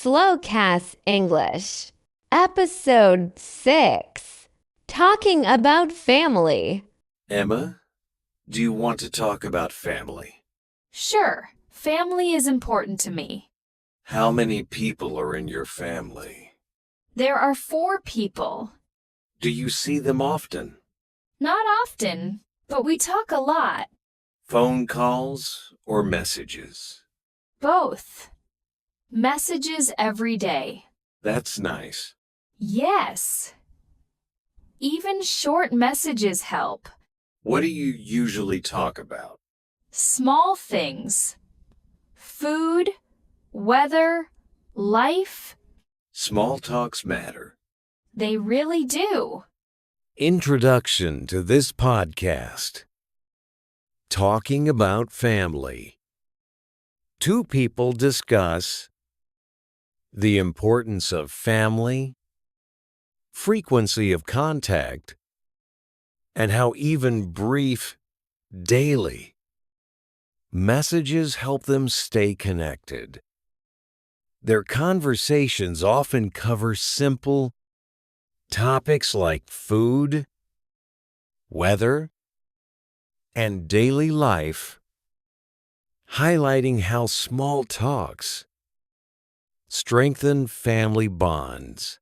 SlowCast English, Episode 6, Talking About Family. Emma, do you want to talk about family? Sure, family is important to me. How many people are in your family? There are 4 people. Do you see them often? Not often, but we talk a lot. Phone calls or messages? Both. Messages every day. That's nice. Yes. Even short messages help. What do you usually talk about? Small things. Food, weather, life. Small talks matter. They really do. Introduction to this podcast. Talking about family. 2 people discuss the importance of family, frequency of contact, and how even brief, daily messages help them stay connected. Their conversations often cover simple topics like food, weather, and daily life, highlighting how small talks strengthen family bonds.